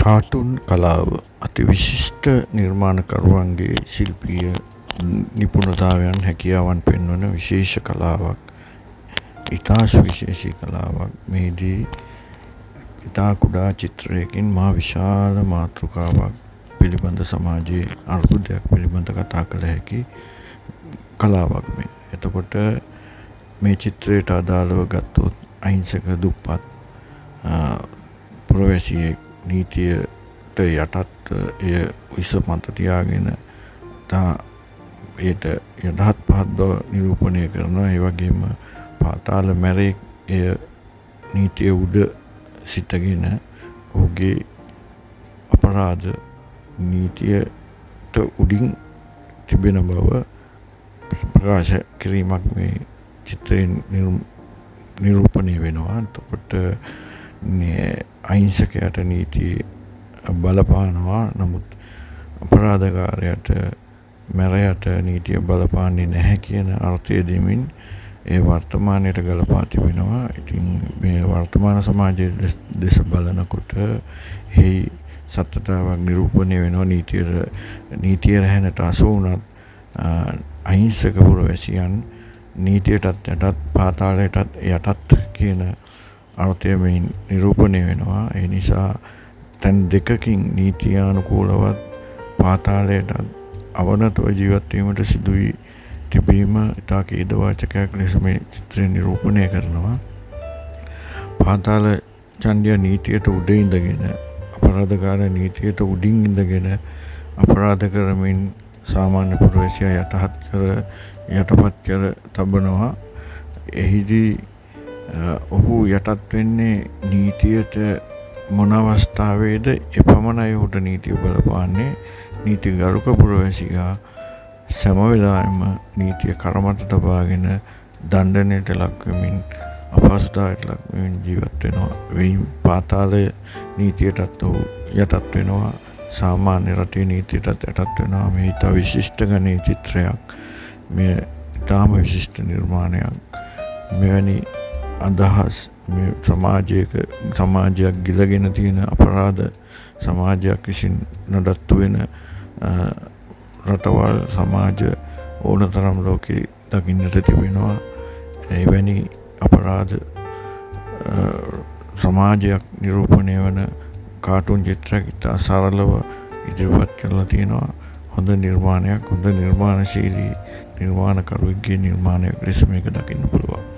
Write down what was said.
Cartoon කලාව අතිවිශිෂ්ට නිර්මාණකරුවන්ගේ ශිල්පීය නිපුණතාවයන් හැකියාවන් පෙන්වන විශේෂ කලාවක්. ඉතා සුවිශේෂී කලාවක්. මේදී ඉතා කුඩා චිත්‍රයකින් මා විශාල මාතෘකාවක් පිළිබඳ සමාජයේ අර්බුදයක් පිළිබඳ කතා කළ හැකි කලාවක් මේ. එතකොට මේ චිත්‍රයට අදාළව ගත්තොත් අහිංසක දුප්පත් පුරවැසියෙක් නීතියට යටත් එය විස මත තියාගෙන ඒට යටහත් පහත් බව නිරූපණය කරනවා. ඒ වගේම පාතාල මැරෙක් එය නීතිය උඩ සිටගෙන ඔහුගේ අපරාධ නීතියට උඩින් තිබෙන බව ප්‍රකාශ කිරීමක් මේ චිත්‍රයෙන් නිරූපණය වෙනවා. එතකොට අහිංසකයට නීතිය බලපානවා. නමුත් අපරාධකාරයට මැරයට නීතිය බලපාන්නේ නැහැ කියන අර්ථය දෙමින් ඒ වර්තමානයට ගලපා තිබෙනවා. ඉතින් මේ වර්තමාන සමාජයේ දෙස බලනකොට එහි සත්‍යතාවක් නිරූපණය වෙනවා. නීතිය රැහැනට අසු වුණත් අහිංසක පුරවැසියන් නීතියටත් යටත් පාතාලයටත් යටත් කියන අර්ථය මෙයින් නිරූපණය වෙනවා. ඒ නිසා තැන් දෙකකින් නීතියානුකූලවත් පාතාලයටත් අවනතව ජීවත් වීමට සිදුවී තිබීම ඉතා ඛේදවාචකයක් ලෙස මේ චිත්‍රය නිරූපණය කරනවා. පාතාල ඡන්දය නීතියට උඩ ඉඳගෙන අපරාධකාර නීතියට උඩින් ඉඳගෙන අපරාධ කරමින් සාමාන්‍ය පුරවැසියා යටපත් කර තබනවා. එහිදී ඔහු යටත් වෙන්නේ නීතියට මොන අවස්ථාවේද එපමණයි ඔහුට නීතිය බලපාන්නේ. නීතිගරුක පුරවැසියා සෑම වෙලාවෙම නීතිය කරමත තබාගෙන දණ්ඩනයට ලක්වෙමින් අපහසුතාවයට ලක්වෙමින් ජීවත් වෙනවා. පාතාලය නීතියටත් ඔහු යටත් වෙනවා. සාමාන්‍ය රටේ නීතියටත් යටත් වෙනවා. මේ ඉතා විශිෂ්ට ගණයේ චිත්‍රයක්. මේ ඉතාම විශිෂ්ට නිර්මාණයක්. මෙවැනි අදහස් මේ සමාජයක් ගිලගෙන තියෙන අපරාධ සමාජයක් විසින් නඩත්තු වෙන රටවල් සමාජ ඕනතරම් ලෝකේ දකින්නට තිබෙනවා. එවැනි අපරාධ සමාජයක් නිරූපණය වන කාටුන් චිත්‍රයක් ඉතා සරලව ඉදිරිපත් කරලා තියෙනවා. හොඳ නිර්මාණයක්, හොඳ නිර්මාණශීලී නිර්මාණකරුවෙක්ගේ නිර්මාණයක් ලෙස මේක දකින්න පුළුවන්.